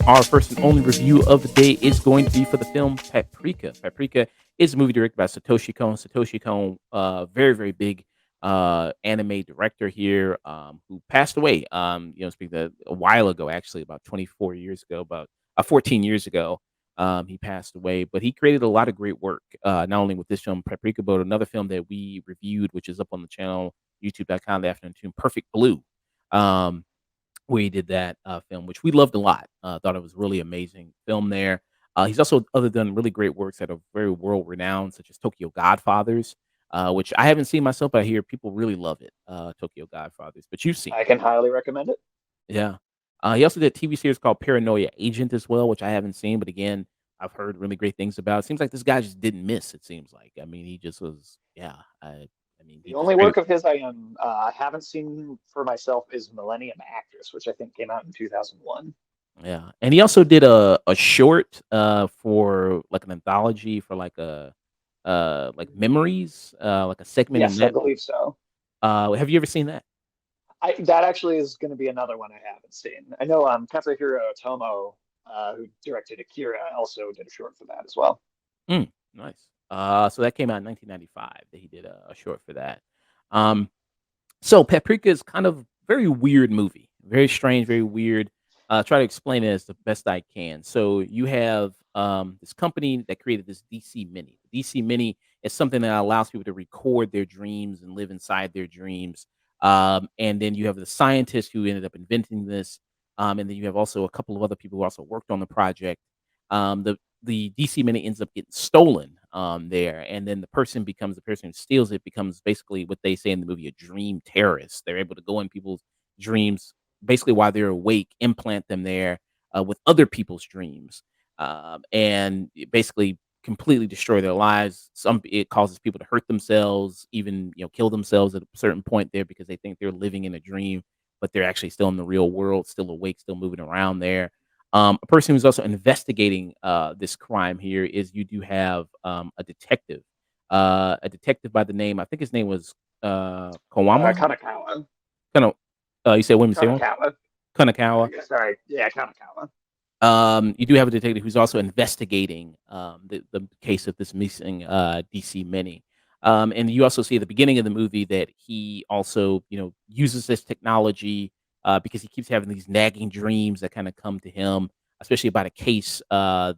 Our first and only review of the day is going to be for the film Paprika. Paprika is a movie directed by Satoshi Kon. Satoshi Kon, very very big anime director here, who passed away. Speaking of, a while ago, actually about 24 years ago, about 14 years ago, he passed away. But he created a lot of great work, not only with this film Paprika, but another film that we reviewed, which is up on the channel YouTube.com, The Afternoon Tune, Perfect Blue. Um, where he did that, film, which we loved a lot. Thought it was really amazing film there. He's also other done really great works that are very world renowned, such as Tokyo Godfathers, which I haven't seen myself, but I hear people really love it. Tokyo Godfathers, but you've seen I it, can highly recommend it. yeah. He also did a TV series called Paranoia Agent as well, which I haven't seen, but again, I've heard really great things about. It seems like this guy just didn't miss. It seems like, I mean, he just was, yeah. I mean, The he just only created. work of his I haven't seen for myself is Millennium Actress, which I think came out in 2001. Yeah, and he also did a short, for, like, an anthology for, like memories, like a segment in Yes, I that. believe so. Have you ever seen that? That actually is going to be another one I haven't seen. I know Katsuhiro Otomo, who directed Akira, also did a short for that as well. Nice. So that came out in 1995 that he did a short for that. Um, so Paprika is kind of very weird movie, very strange, very weird. Try to explain it as the best I can. So you have this company that created this DC Mini. The DC Mini is something that allows people to record their dreams and live inside their dreams. And then you have the scientist who ended up inventing this. And then you have also a couple of other people who also worked on the project. The DC Mini ends up getting stolen there, and then the person who steals it becomes basically what they say in the movie, a dream terrorist. They're able to go in people's dreams basically while they're awake, implant them there with other people's dreams, and basically completely destroy their lives. Some It causes people to hurt themselves, even kill themselves at a certain point there because they think they're living in a dream, but they're actually still in the real world, still awake, still moving around there. A person who's also investigating this crime here is you do have a detective by the name, I think his name was Kawama. Kanakawa. Kind of, you said women say one Kanakawa. Kanakawa. Sorry. Yeah, Kanakawa. You do have a detective who's also investigating the case of this missing DC Mini. And you also see at the beginning of the movie that he also, uses this technology because he keeps having these nagging dreams that kind of come to him, especially about a case, a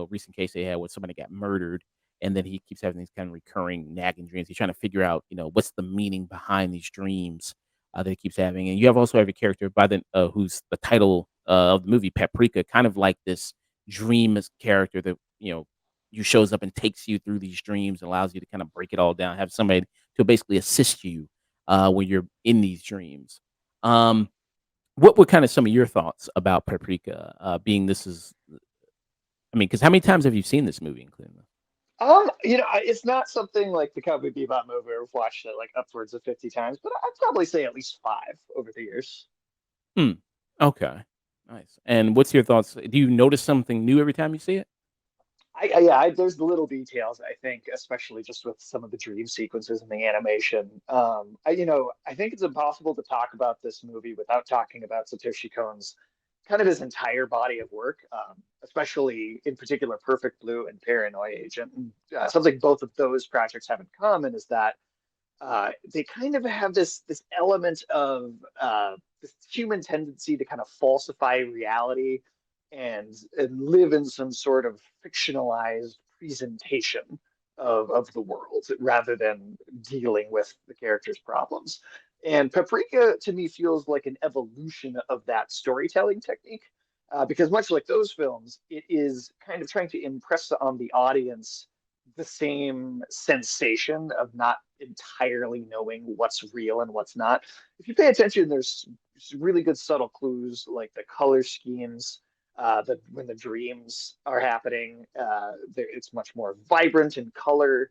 recent case they had where somebody got murdered. And then he keeps having these kind of recurring nagging dreams. He's trying to figure out, what's the meaning behind these dreams that he keeps having. And you have a character by the who's the title of the movie, Paprika, kind of like this dream character that you shows up and takes you through these dreams and allows you to kind of break it all down, have somebody to basically assist you when you're in these dreams. Um, what were kind of some of your thoughts about Paprika? Being this is, I mean, because how many times have you seen this movie, including this? It's not something like the Cowboy Bebop movie. I've watched it like upwards of 50 times, but I'd probably say at least five over the years. Hmm. Okay. Nice. And what's your thoughts? Do you notice something new every time you see it? There's the little details, I think, especially just with some of the dream sequences and the animation. I think it's impossible to talk about this movie without talking about Satoshi Kon's kind of his entire body of work, especially in particular Perfect Blue and Paranoia Agent. And, something both of those projects have in common is that they kind of have this element of this human tendency to kind of falsify reality and live in some sort of fictionalized presentation of the world rather than dealing with the character's problems. And Paprika to me feels like an evolution of that storytelling technique. Because much like those films, it is kind of trying to impress on the audience the same sensation of not entirely knowing what's real and what's not. If you pay attention, there's really good subtle clues like the color schemes. That when the dreams are happening, it's much more vibrant in color.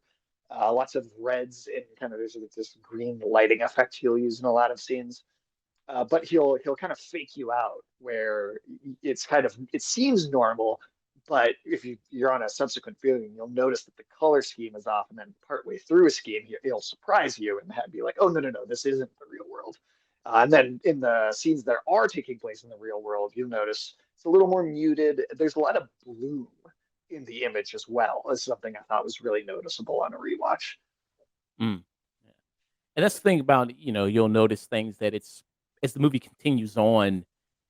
Lots of reds and kind of there's this green lighting effect he'll use in a lot of scenes. But he'll kind of fake you out where it seems normal, But if you're on a subsequent viewing, you'll notice that the color scheme is off, and then partway through a scheme, it'll surprise you and be like, "Oh, no, no, no, this isn't the real world." And then in the scenes that are taking place in the real world, you'll notice it's a little more muted. There's a lot of bloom in the image as well. Is something I thought was really noticeable on a rewatch. Mm. Yeah. And that's the thing about, you'll notice things that it's as the movie continues on,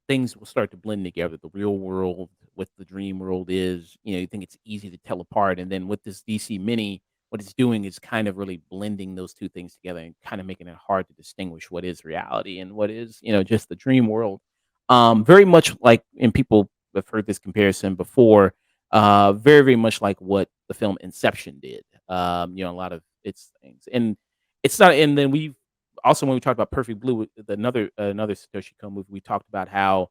things will start to blend together. The real world, what the dream world is, you think it's easy to tell apart. And then with this DC mini, what it's doing is kind of really blending those two things together and kind of making it hard to distinguish what is reality and what is, just the dream world. Very much like, and people have heard this comparison before, very, very much like what the film Inception did. A lot of its things. And it's not, and then we've also, when we talked about Perfect Blue, another Satoshi Kon movie, we talked about how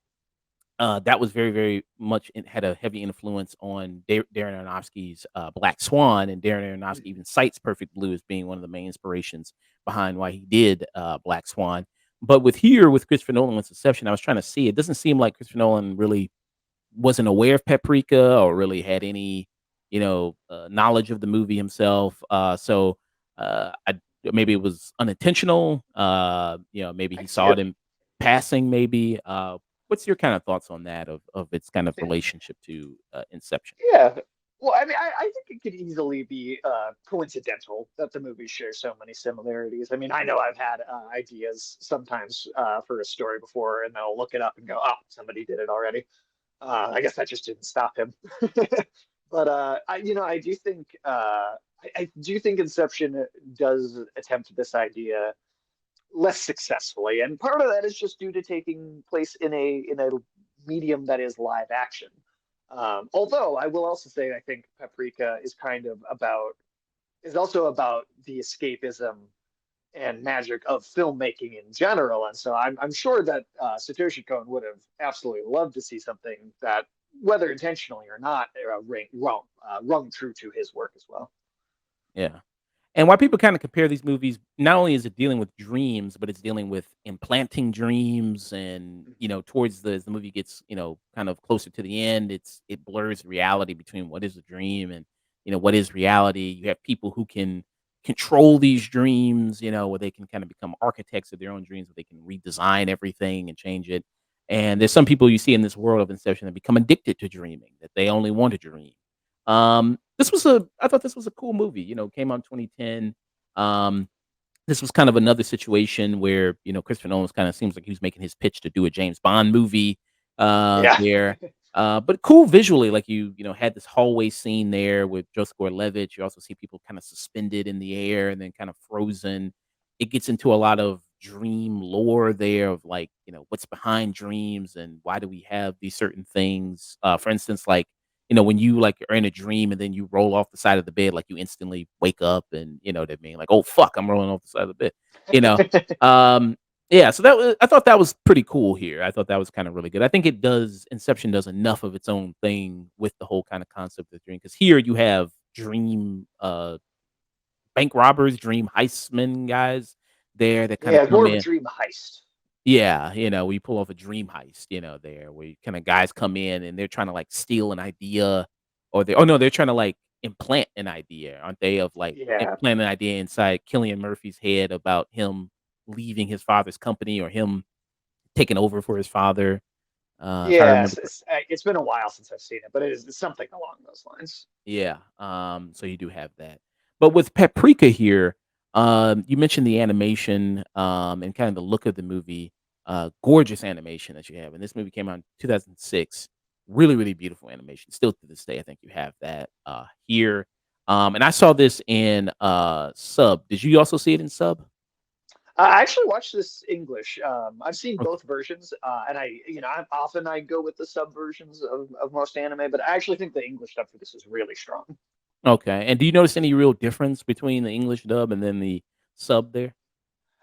that was very, very much had a heavy influence on Darren Aronofsky's Black Swan, and Darren Aronofsky Mhm. even cites Perfect Blue as being one of the main inspirations behind why he did Black Swan. But with Christopher Nolan with Inception, I was trying to see. It doesn't seem like Christopher Nolan really wasn't aware of Paprika or really had any, knowledge of the movie himself. I maybe it was unintentional. Maybe I he can see saw it it. in passing. Maybe. What's your kind of thoughts on that of its kind of relationship to Inception? Yeah. Well, I mean, I think it could easily be coincidental that the movies share so many similarities. I mean, I know I've had ideas sometimes for a story before, and I'll look it up and go, "Oh, somebody did it already." I guess that just didn't stop him. But I do think I do think Inception does attempt this idea less successfully, and part of that is just due to taking place in a medium that is live action. Although I will also say I think Paprika is kind of about is also about the escapism and magic of filmmaking in general, and so I'm sure that Satoshi Kon would have absolutely loved to see something that, whether intentionally or not, rung true to his work as well. Yeah. And why people kinda compare these movies, not only is it dealing with dreams, but it's dealing with implanting dreams and, towards the as the movie gets, kind of closer to the end, it blurs reality between what is a dream and, what is reality. You have people who can control these dreams, where they can kinda become architects of their own dreams, where they can redesign everything and change it. And there's some people you see in this world of Inception that become addicted to dreaming, that they only want to dream. I thought this was a cool movie, came out in 2010. Um, this was kind of another situation where, Christopher Nolan kinda seems like he was making his pitch to do a James Bond movie, Yeah. there. But cool visually, like had this hallway scene there with Joseph Gordon-Levitt. You also see people kinda suspended in the air and then kind of frozen. It gets into a lot of dream lore there of like, what's behind dreams and why do we have these certain things. For instance, like, when you like are in a dream and then you roll off the side of the bed, like you instantly wake up and you know what I mean? Like, oh fuck, I'm rolling off the side of the bed. You know? Um, yeah, so I thought that was pretty cool here. I thought that was kind of really good. I think Inception does enough of its own thing with the whole kind of concept of dream. Because here you have dream bank robbers, dream heistmen guys there that kind of Yeah, more come of a in. dream heist. Yeah, we pull off a dream heist, there where kinda guys come in and they're trying to, like, steal an idea or no, they're trying to, like, implant an idea, aren't they, of, like, Yeah. implant an idea inside Killian Murphy's head about him leaving his father's company or him taking over for his father, if I remember Yes, it's been a while since I've seen it, but it's something along those lines. Yeah, so you do have that. But with Paprika here, you mentioned the animation, and kind of the look of the movie, gorgeous animation that you have, and this movie came out in 2006. Really, really beautiful animation. Still to this day, I think you have that, here. And I saw this in, sub. Did you also see it in sub? I actually watched this English. I've seen both versions, and I go with the sub versions of most anime, but I actually think the English dub for this is really strong. Okay, and do you notice any real difference between the English dub and then the sub there?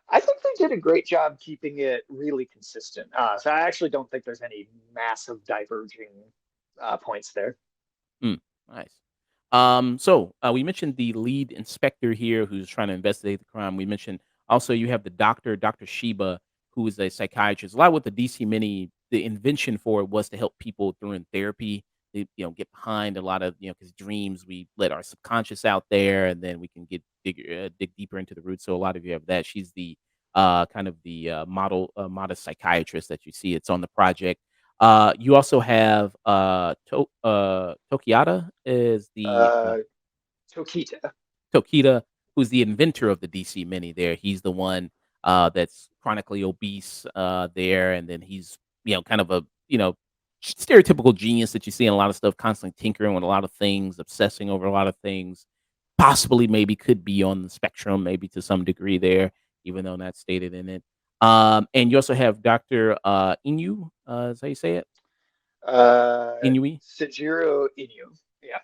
I think they did a great job keeping it really consistent. So I actually don't think there's any massive diverging points there. Mm, nice. We mentioned the lead inspector here who's trying to investigate the crime. We mentioned also you have the doctor, Dr. Sheba, who is a psychiatrist. A lot with the DC Mini, the invention for it was to help people through in therapy. get behind a lot of, because dreams, we let our subconscious out there, and then we can dig deeper into the roots. So a lot of you have that. She's the kind of the modest psychiatrist that you see. It's on the project. You also have Tokiata is the Uh, Tokita. Tokita, who's the inventor of the DC Mini there. He's the one, that's chronically obese, there, and then he's, kind of a, stereotypical genius that you see in a lot of stuff, constantly tinkering with a lot of things, obsessing over a lot of things, possibly maybe could be on the spectrum, maybe to some degree there, even though not stated in it. And you also have Dr. Inu, is how you say it? Inui? Sejiro Inu. Yeah,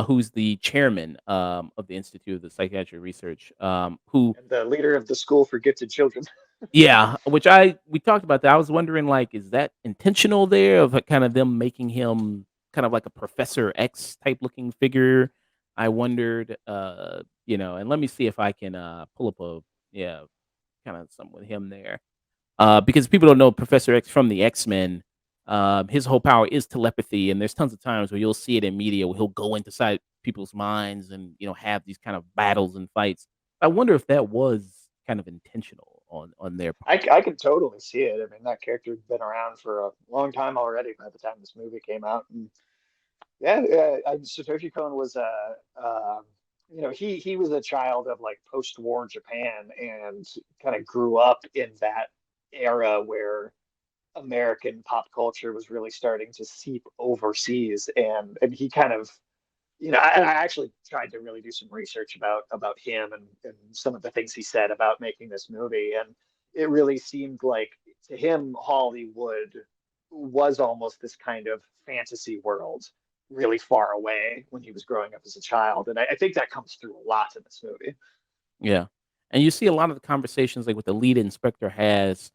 Who's the chairman, of the Institute of the Psychiatric Research, who and the leader of the school for gifted children. yeah, which we talked about that. I was wondering, like, is that intentional there of, kind of them making him kind of like a Professor X type looking figure? I wondered, and let me see if I can, pull up yeah, kinda something with him there. Because people don't know Professor X from the X-Men, his whole power is telepathy, and there's tons of times where you'll see it in media where he'll go inside people's minds and, have these kind of battles and fights. I wonder if that was kind of intentional on their part. I could totally see it. I mean, that character had been around for a long time already by the time this movie came out. And yeah, Satoshi Kon was he was a child of like post-war Japan and kind of grew up in that era where American pop culture was really starting to seep overseas, and he kind of I actually tried to really do some research about him and some of the things he said about making this movie, and it really seemed like to him Hollywood was almost this kind of fantasy world really far away when he was growing up as a child, and I think that comes through a lot in this movie. Yeah, and you see a lot of the conversations, like, what the lead inspector has,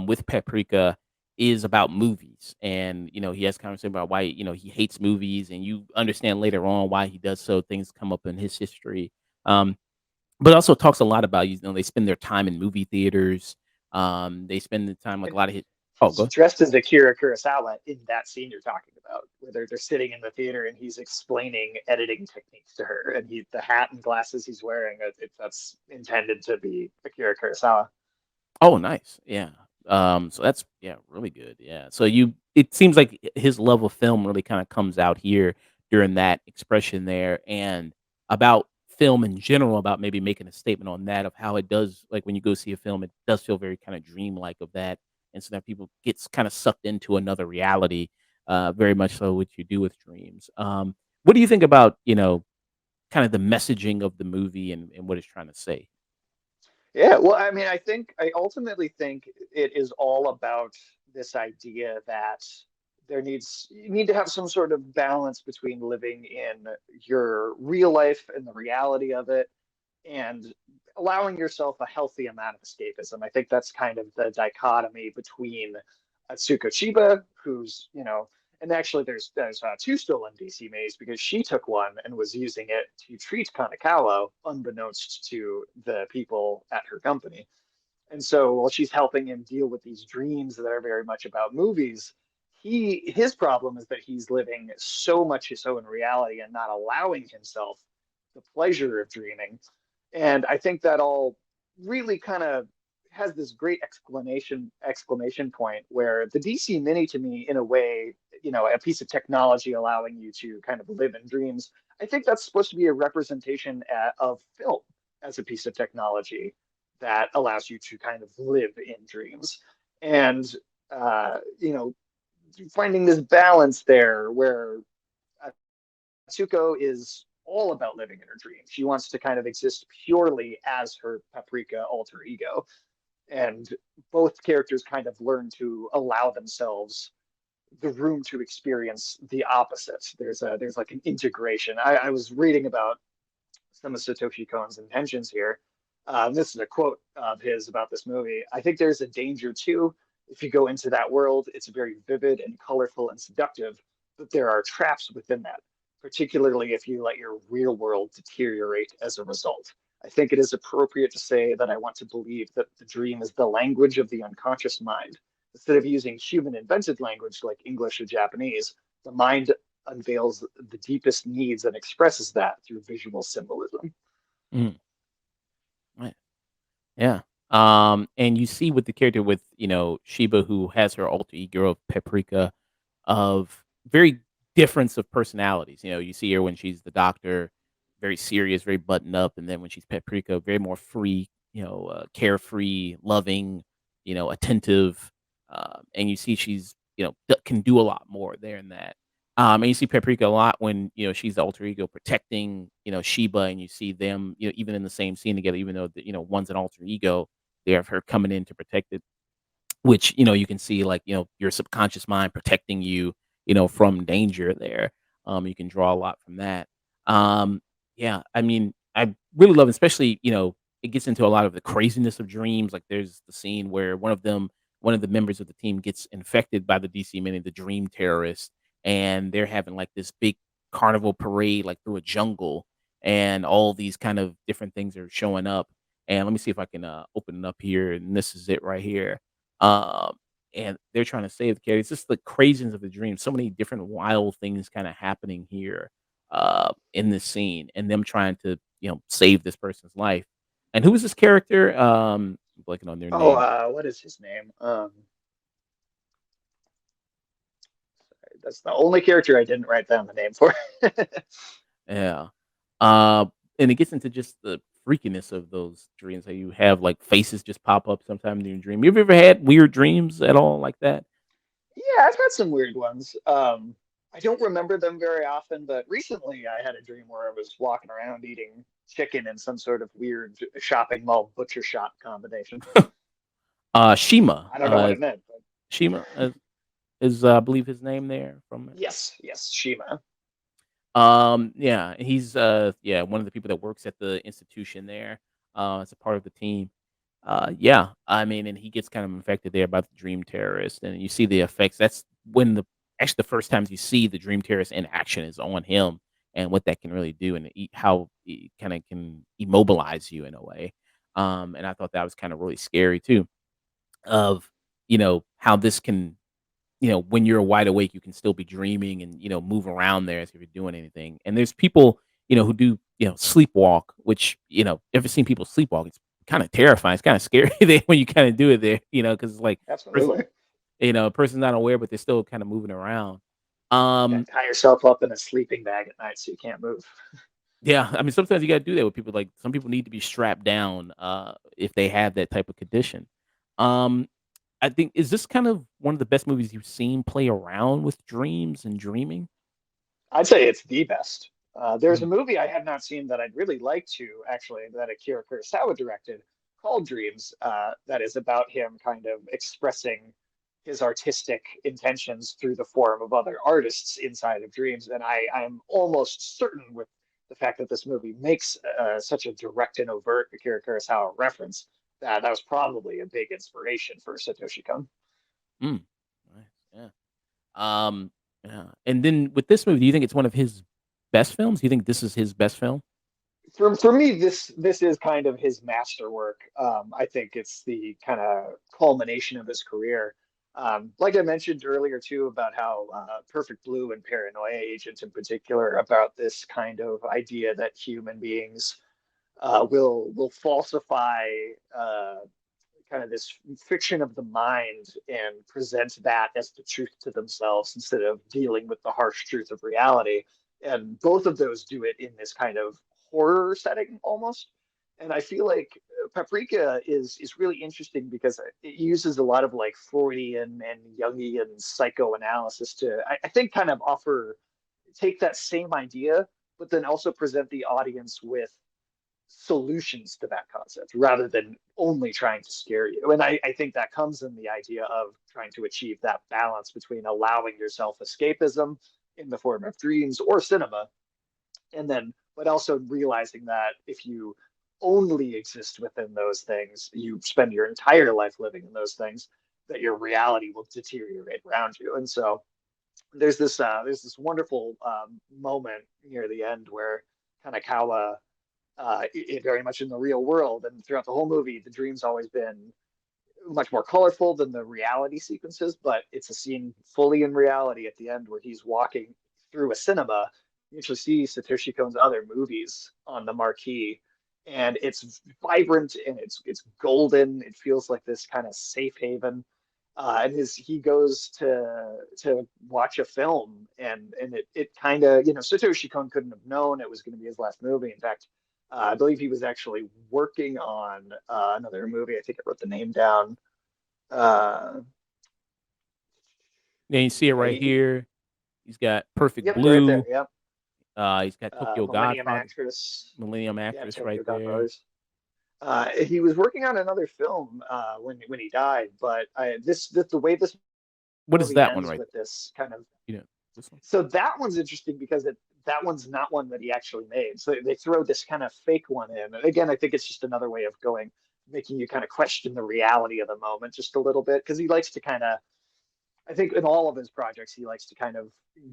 with Paprika is about movies, and, he has conversation about why, he hates movies, and you understand later on why he does so, things come up in his history, um, but also talks a lot about, they spend their time in movie theaters, they spend the time, like, a And lot of his. Oh, he's go. dressed as Akira Kurosawa in that scene you're talking about, where they're sitting in the theater and he's explaining editing techniques to her, and the hat and glasses he's wearing, that's intended to be Akira Kurosawa. Oh, nice. Yeah. So that's, yeah, really good. Yeah. So it seems like his love of film really kind of comes out here during that expression there, and about film in general, about maybe making a statement on that of how it does, like when you go see a film, it does feel very kind of dreamlike of that. And so that people gets kind of sucked into another reality, very much so what you do with dreams. What do you think about, kind of the messaging of the movie and what it's trying to say? Yeah, well, I mean, I ultimately think it is all about this idea that you need to have some sort of balance between living in your real life and the reality of it, and allowing yourself a healthy amount of escapism. I think that's kind of the dichotomy between Atsuko Chiba, who's, and actually there's two stolen DC Maze because she took one and was using it to treat Kanekawa, unbeknownst to the people at her company. And so while she's helping him deal with these dreams that are very much about movies, his problem is that he's living so much so in reality and not allowing himself the pleasure of dreaming. And I think that all really kind of has this great exclamation point where the DC Mini to me, in a way, a piece of technology allowing you to kind of live in dreams. I think that's supposed to be a representation of film as a piece of technology that allows you to kind of live in dreams. And finding this balance there where Atsuko is all about living in her dreams. She wants to kind of exist purely as her Paprika alter ego. And both characters kind of learn to allow themselves the room to experience the opposite. There's like an integration. I was reading about some of Satoshi Kon's intentions here. This is a quote of his about this movie. I think there's a danger too. If you go into that world, it's very vivid and colorful and seductive, but there are traps within that, particularly if you let your real world deteriorate as a result. I think it is appropriate to say that I want to believe that the dream is the language of the unconscious mind. Instead of using human invented language like English or Japanese, the mind unveils the deepest needs and expresses that through visual symbolism. Mm, right. Yeah. And you see with the character with, Sheba who has her alter ego of Paprika of very difference of personalities. You see her when she's the doctor, very serious, very buttoned up, and then when she's Paprika, very more free, carefree, loving, attentive. And you see she's, can do a lot more there in that. And you see Paprika a lot when she's the alter ego protecting Sheba, and you see them even in the same scene together, even though one's an alter ego, they have her coming in to protect it, which, you can see, like, your subconscious mind protecting you, from danger there. You can draw a lot from that. Um, yeah, I mean, I really love, especially, it gets into a lot of the craziness of dreams. Like, there's the scene where one of the members of the team gets infected by the DC mini, the dream terrorist, and they're having like this big carnival parade like through a jungle, and all these kind of different things are showing up. And let me see if I can open it up here, and this is it right here. um, and they're trying to save the kid. It's just the craziness of the dream. So many different wild things kind of happening here in this scene, and them trying to save this person's life. And who is this character? I'm blanking on their Oh, name. what is his name? That's the only character I didn't write down the name for. Yeah. Uh, and it gets into just the freakiness of those dreams. How you have like faces just pop up sometime in your dream. You ever had weird dreams at all like that? Yeah, I've had some weird ones. I don't remember them very often, but recently I had a dream where I was walking around eating chicken in some sort of weird shopping mall butcher shop combination. Shima. I don't know what it meant, but Shima is I believe his name there from it. yes, yes, Shima. Yeah, he's yeah, one of the people that works at the institution there, as a part of the team. Yeah, I mean, and he gets kind of infected there by the dream terrorist, and you see the effects. That's when the first times you see the dream terrorist in action is on him, and what that can really do, and how it kind of can immobilize you in a way. And I thought that was kind of really scary too, of how this can, when you're wide awake, you can still be dreaming and, move around there as if you're doing anything. And there's people, who do, sleepwalk, which, ever seen people sleepwalk? It's kind of terrifying. It's kind of scary there when you kind of do it there, because it's like, person, Absolutely. a person's not aware, but they're still kind of moving around. Yeah, Um, tie yourself up in a sleeping bag at night so you can't move. yeah, I mean, sometimes you got to do that with people. Like some people need to be strapped down, if they have that type of condition. Um, I think is this kind of one of the best movies you've seen play around with dreams and dreaming? I'd say it's the best. There's a Mm, movie I had not seen that I'd really like to actually, that Akira Kurosawa directed, called Dreams, that is about him kind of expressing his artistic intentions through the form of other artists inside of dreams. And I am almost certain with the fact that this movie makes such a direct and overt Akira Kurosawa reference that that was probably a big inspiration for Satoshi Kon. mm. Nice, yeah. Um, yeah, and then with this movie, do you think it's one of his best films? Do you think this is his best film? For me, this is kind of his masterwork. I think it's the kind of culmination of his career. Like I mentioned earlier too, about how Perfect Blue and Paranoia Agent in particular, about this kind of idea that human beings will falsify uh, kind of this fiction of the mind and present that as the truth to themselves instead of dealing with the harsh truth of reality. And both of those do it in this kind of horror setting almost. And I feel like Paprika is really interesting because it uses a lot of like Freudian and Jungian psychoanalysis to, I think, kind of offer, take that same idea, but then also present the audience with solutions to that concept rather than only trying to scare you. And I think that comes in the idea of trying to achieve that balance between allowing yourself escapism in the form of dreams or cinema, and then, but also realizing that if you only exist within those things, you spend your entire life living in those things, that your reality will deteriorate around you. And so there's this wonderful moment near the end where Kanakawa, very much in the real world. And throughout the whole movie, the dream's always been much more colorful than the reality sequences, but it's a scene fully in reality at the end where he's walking through a cinema. You actually see Satoshi Kon's other movies on the marquee, and it's vibrant and it's golden. It feels like this kind of safe haven. And his he goes to watch a film, and it kind of, Satoshi Kon couldn't have known it was going to be his last movie. In fact, I believe he was actually working on another movie. I think I wrote the name down. Uh, Then you see it right he, here. He's got Perfect yep, right there. Blue. Yep. He's got Tokyo Millennium Godfather, Actress. Millennium Yeah, Actress right Tokyo there. Godfathers. He was working on another film when he died, but this the way this What is movie that one ends right with this kind of. there? You know, this one. So that one's interesting because that one's not one that he actually made. So they throw this kind of fake one in. And again, I think it's just another way of going, making you kind of question the reality of the moment just a little bit. Because he likes to kind of, I think in all of his projects, he likes to kind of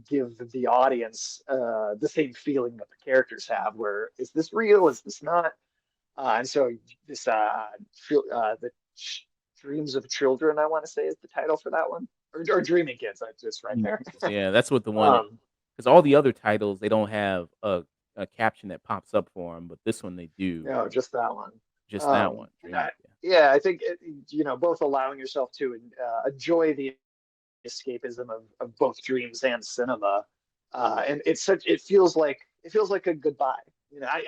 give the audience the same feeling that the characters have, where is this real? Is this not? And so this, the Dreams of Children, I want to say is the title for that one. Or Dreaming Kids, that's just right Mm. there. Yeah, that's what the one, um, because all the other titles, they don't have a caption that pops up for them, but this one they do. No, just that one. Just that one, Dreaming. I, yeah, I think both allowing yourself to enjoy the escapism of both dreams and cinema, and it feels like a goodbye.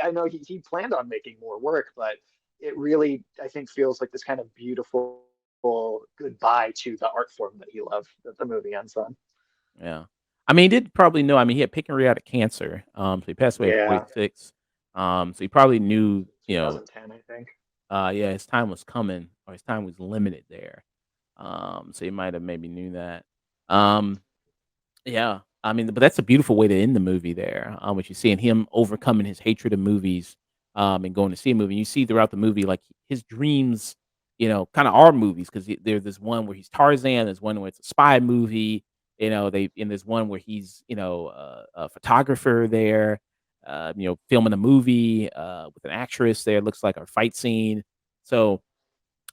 I know he planned on making more work, but it really, I think, feels like this kind of beautiful goodbye to the art form that he loved, that the movie ends on. Yeah. I mean, he did probably know. I mean, he had pancreatic cancer. So he passed away at Yeah, 46. So he probably knew, 2010, I think. yeah, his time was coming, or his time was limited there. So he might have maybe knew that. Um, Yeah, I mean, but that's a beautiful way to end the movie there, what you see in him overcoming his hatred of movies, and going to see a movie. You see throughout the movie, like, his dreams, kinda are movies 'cause there's this one where he's Tarzan, there's one where it's a spy movie, there's one where he's, a photographer there, filming a movie, with an actress there, looks like a fight scene. So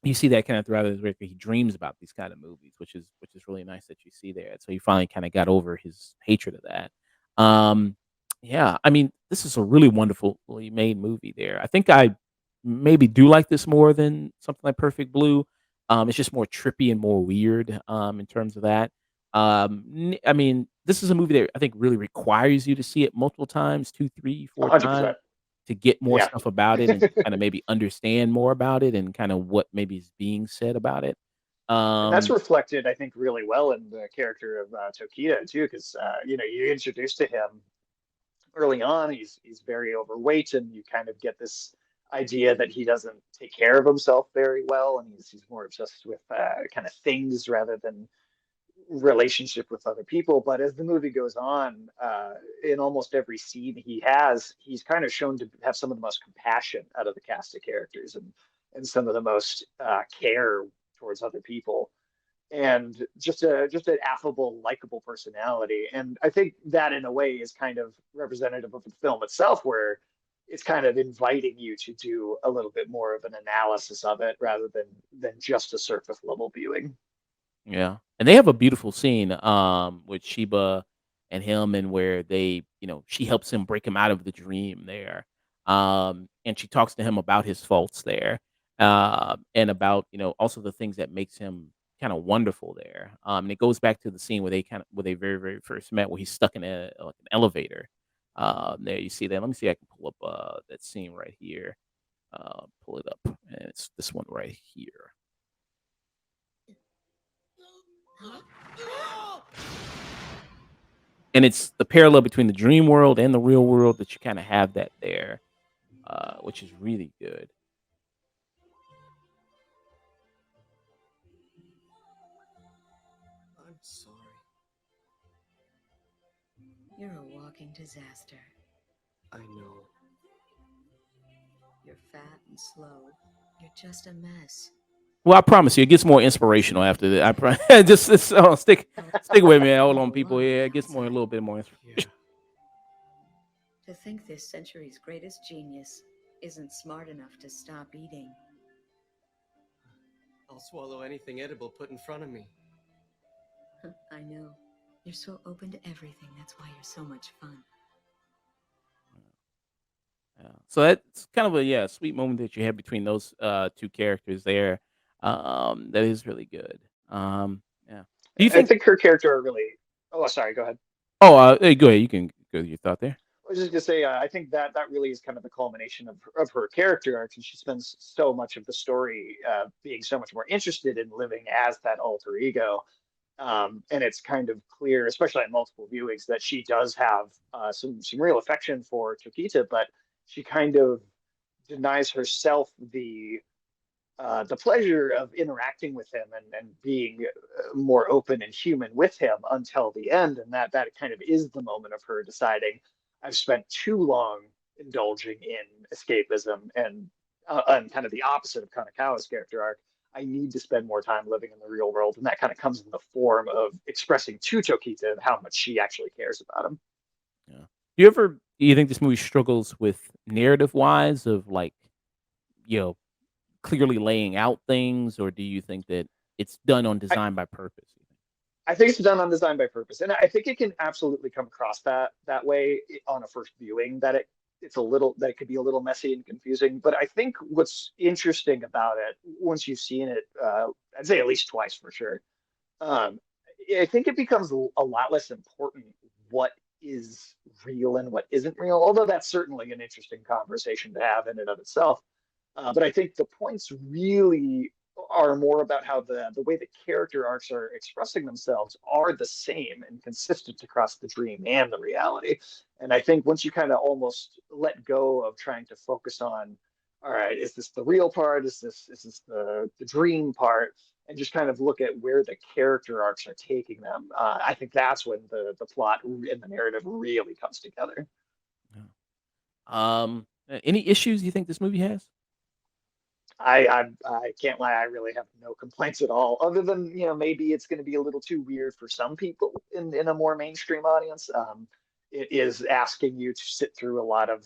you see that kinda throughout his work, he dreams about these kind of movies, which is really nice that you see there. So he finally kinda got over his hatred of that. Um, yeah, I mean, this is a really wonderfully made movie there. I think I maybe do like this more than something like Perfect Blue. It's just more trippy and more weird, in terms of that. I mean, this is a movie that I think really requires you to see it multiple times, 2, 3, 4 times 100%. to get more Yeah. stuff about it and to kinda maybe understand more about it and kinda what maybe is being said about it. And that's Um, reflected, I think, really well in the character of Tokita too, because you introduced to him early on. He's very overweight, and you kind of get this idea that he doesn't take care of himself very well, and he's more obsessed with kind of things rather than relationship with other people. But as the movie goes on, in almost every scene he has, he's kind of shown to have some of the most compassion out of the cast of characters, and some of the most care towards other people, and just an affable, likable personality. And I think that in a way is kind of representative of the film itself, where it's kind of inviting you to do a little bit more of an analysis of it rather than just a surface level viewing. yeah, and they have a beautiful scene, with Sheba and him and where she helps him break him out of the dream there, and she talks to him about his faults there, and about, also the things that makes him kinda wonderful there, and it goes back to the scene where they very, very first met, where he's stuck in like, an elevator, there you see that. Let me see if I can pull up, that scene right here, pull it up, and it's this one right here. And it's the parallel between the dream world and the real world that you kinda have that there, which is really good. I'm sorry. You're a walking disaster. I know. You're fat and slow. You're just a mess. Well, I promise you, it gets more inspirational after that. Just stick with me. Hold on, people. Alone Yeah, it gets more a outside. little bit more Yeah. To think this century's greatest genius isn't smart enough to stop eating. I'll swallow anything edible put in front of me. I know. You're so open to everything. That's why you're so much fun. Yeah. So that's kind of a sweet moment that you have between those two characters there. That is really good. Yeah. Do you I think? think her character really. Oh, sorry. Go ahead. Oh, hey, go ahead. You can go with your thought there. I was just gonna say, I think that that really is kind of the culmination of her character arc, and she spends so much of the story being so much more interested in living as that alter ego. And it's kind of clear, especially on multiple viewings, that she does have some real affection for Tokita, but she kind of denies herself the pleasure of interacting with him and being more open and human with him until the end. And that kind of is the moment of her deciding, I've spent too long indulging in escapism and kind of the opposite of Kanekawa's character arc. I need to spend more time living in the real world. And that kind of comes in the form of expressing to Tokita how much she actually cares about him. Yeah. Do you think this movie struggles with narrative wise of like, you know, clearly laying out things, or do you think that it's done on I, design by purpose? You I think it's done on design by purpose, and I think it can absolutely come across that way on a first viewing that it's a little that it could be a little messy and confusing. But I think what's interesting about it once you've seen it, I'd say at least twice for sure. Um, I think it becomes a lot less important what is real and what isn't real, although that's certainly an interesting conversation to have in and of itself. But I think the points really are more about how the way the character arcs are expressing themselves are the same and consistent across the dream and the reality. And I think once you kind of almost let go of trying to focus on, all right, is this the real part? Is this the dream part? And just kind of look at where the character arcs are taking them. I think that's when the plot and the narrative really comes together. think? Yeah. Any issues you think this movie has? I can't lie. I really have no complaints at all, other than maybe it's going to be a little too weird for some people in a more mainstream audience. It is asking you to sit through a lot of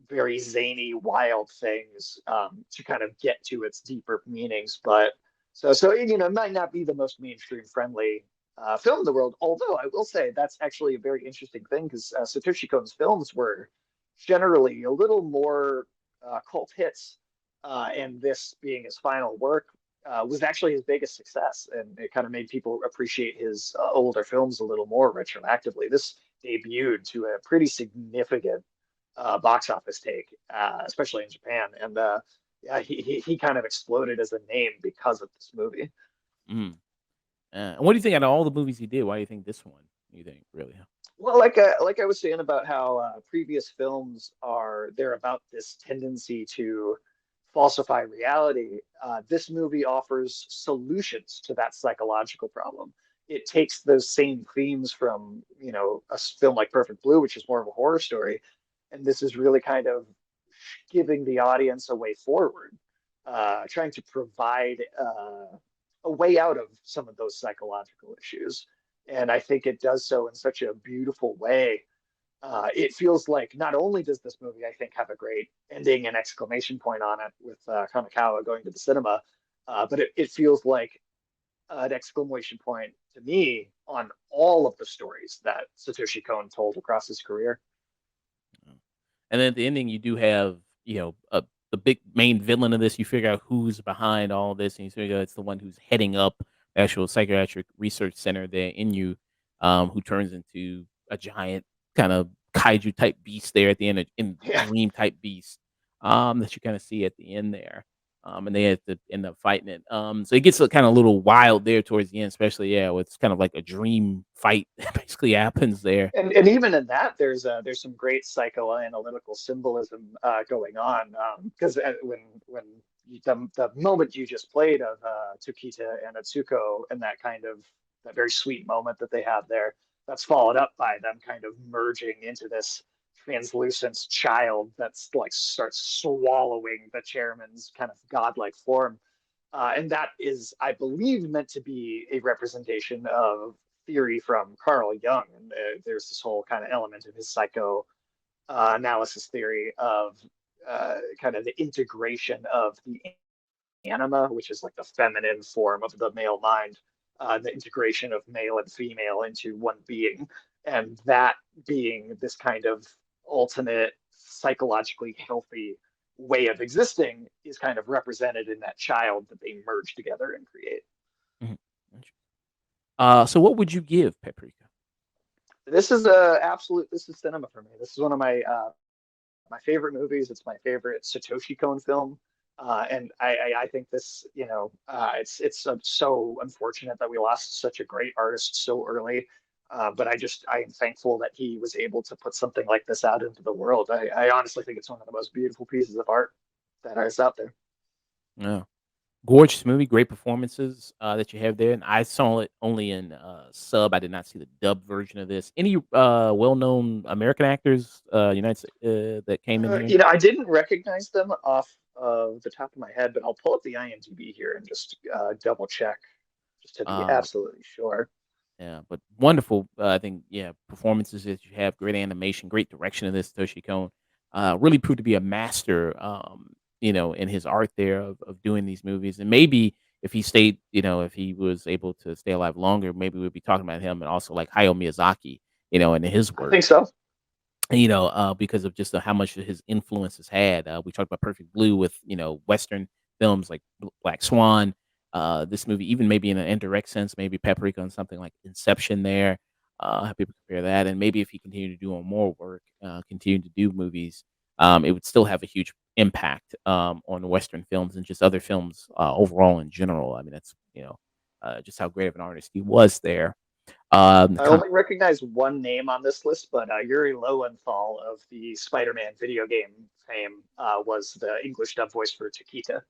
very zany, wild things to kind of get to its deeper meanings. But so it might not be the most mainstream friendly film in the world. Although I will say that's actually a very interesting thing because Satoshi Kon's films were generally a little more cult hits, and this being his final work was actually his biggest success, and it kind of made people appreciate his older films a little more retroactively. This debuted to a pretty significant box office take, especially in Japan. And yeah, he kind of exploded as a name because of this movie. Mm. And what do you think out of all the movies he did? Why do you think this one? You think really? Well, like I was saying about how previous films they're about this tendency to falsify reality. This movie offers solutions to that psychological problem. It takes those same themes from a film like Perfect Blue, which is more of a horror story, and this is really kind of giving the audience a way forward, trying to provide a way out of some of those psychological issues. And I think it does so in such a beautiful way. It feels like not only does this movie, I think, have a great ending and exclamation point on it with Kanekawa going to the cinema, but it feels like an exclamation point to me on all of the stories that Satoshi Kon told across his career. And then at the ending, you do have, the big main villain of this. You figure out who's behind all this, and you figure out it's the one who's heading up the actual psychiatric research center there in you, who turns into a giant kind of kaiju type beast there at the end, in Yeah, dream type beast, that you kind of see at the end there. And they have to end up fighting it. So it gets kind of a little wild there towards the end, especially with it's kind of like a dream fight that basically happens there. and even in that, there's some great psychoanalytical symbolism going on because when the moment you just played of Tsukita and Atsuko and that kind of that very sweet moment that they have there, that's followed up by them kind of merging into this translucent child that's like starts swallowing the chairman's kind of godlike form. And that is, I believe, meant to be a representation of theory from Carl Jung. And there's this whole kind of element of his psycho analysis theory of kind of the integration of the anima, which is like the feminine form of the male mind, the integration of male and female into one being, and that being this kind of ultimate psychologically healthy way of existing is kind of represented in that child that they merge together and create. Mhm. So what would you give Paprika? This is a absolute. This is cinema for me. This is one of my favorite movies. It's my favorite Satoshi Kon film. And I think this, it's so unfortunate that we lost such a great artist so early. But I am thankful that he was able to put something like this out into the world. I honestly think it's one of the most beautiful pieces of art that is out there. Yeah. Gorgeous movie, great performances, that you have there, and I saw it only in, sub. I did not see the dub version of this. Any, well-known American actors, United Sta that came in here? I didn't recognize them off of the top of my head, but I'll pull up the IMDb here and just double check just to be Uh, absolutely sure. yeah, but wonderful, I think, yeah, performances that you have, great animation, great direction of this Toshi Kon. Really proved to be a master, in his art there of doing these movies, and maybe if he stayed, if he was able to stay alive longer, maybe we'd be talking about him and also, like, Hayao Miyazaki, and his I work. think so. Because of just how much his influence has had. We talked about Perfect Blue with, Western films like Black Swan. This movie, even maybe in an indirect sense, maybe Paprika and something like Inception there. Have people compare that. And maybe if he continued to do more work, continue to do movies, it would still have a huge impact on Western films and just other films overall in general. I mean, that's, just how great of an artist he was there. I only recognize one name on this list, but Yuri Lowenthal of the Spider-Man video game fame was the English dub voice for Chiquita.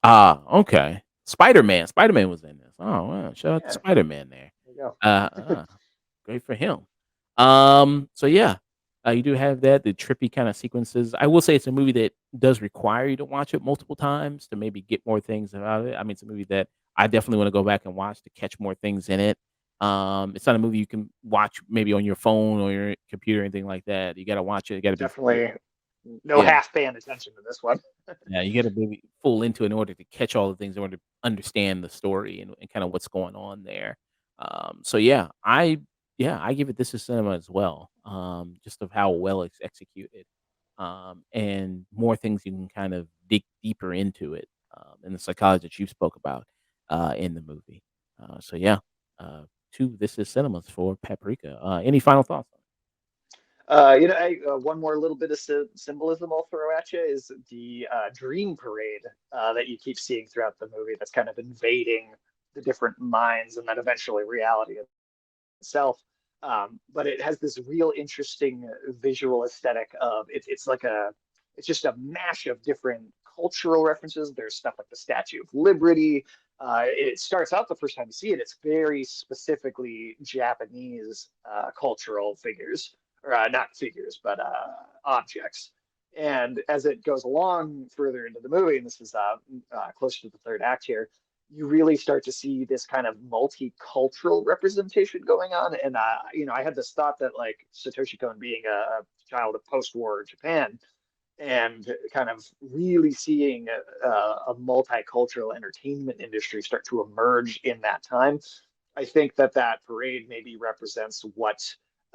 Okay. Spider-Man. Spider-Man was in this. Oh, wow. Shout out to Yeah, Spider-Man there. there you go. Uh, uh, Great for him. So yeah, you do have that, the trippy kind of sequences. I will say it's a movie that does require you to watch it multiple times to maybe get more things about it. I mean, it's a movie that I definitely want to go back and watch to catch more things in it. It's not a movie you can watch maybe on your phone or your computer or anything like that. You got to watch it. You got to be Definitely no yeah. half paying attention to this one. Yeah, you gotta be full into it in order to catch all the things, in order to understand the story and kinda what's going on there. So I give it This Is Cinema as well, just of how well it's executed, and more things you can kind of dig deeper into it, and the psychology that you spoke about, in the movie. So yeah, uh, 2 This Is Cinemas for Paprika. Any final thoughts? One more little bit of symbolism I'll throw at you is the dream parade that you keep seeing throughout the movie that's kind of invading the different minds and then eventually reality itself. But it has this real interesting visual aesthetic of it's just a mash of different cultural references. There's stuff like the Statue of Liberty. It starts out the first time you see it, it's very specifically Japanese cultural figures, or not figures, but objects. And as it goes along further into the movie, and this is closer to the third act here, you really start to see this kind of multicultural representation going on. And I had this thought that like Satoshi Kon being a child of post-war Japan and kind of really seeing a multicultural entertainment industry start to emerge in that time. I think that that parade maybe represents what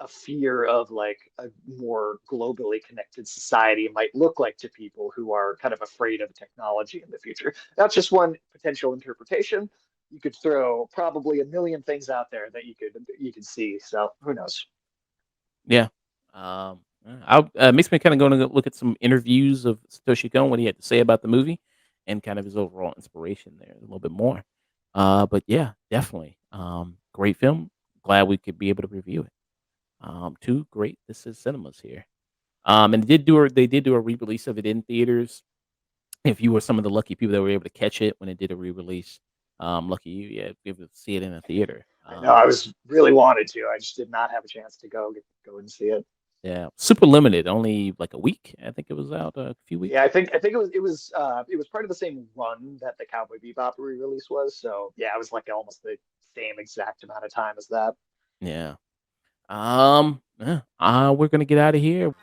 a fear of like a more globally connected society might look like to people who are kind of afraid of technology in the future. That's just one potential interpretation. You could throw probably a million things out there that you could see. So who knows? Yeah. Makes me kinda gonna look at some interviews of Satoshi Kon, what he had to say about the movie, and kind of his overall inspiration there a little bit more. But yeah, definitely. Great film. Glad we could be able to review it. 2 great This Is Cinemas here. And they did do a re-release of it in theaters. If you were some of the lucky people that were able to catch it when it did a re-release, lucky you, yeah, be able to see it in a theater. I know I was really wanted to. I just did not have a chance to go and see it. Yeah, super limited, only like a week. I think it was out a few Yeah, weeks. I think it was part of the same run that the Cowboy Bebop re-release was. So yeah, it was like almost the same exact amount of time as that. Yeah. Yeah, we're gonna get out of here.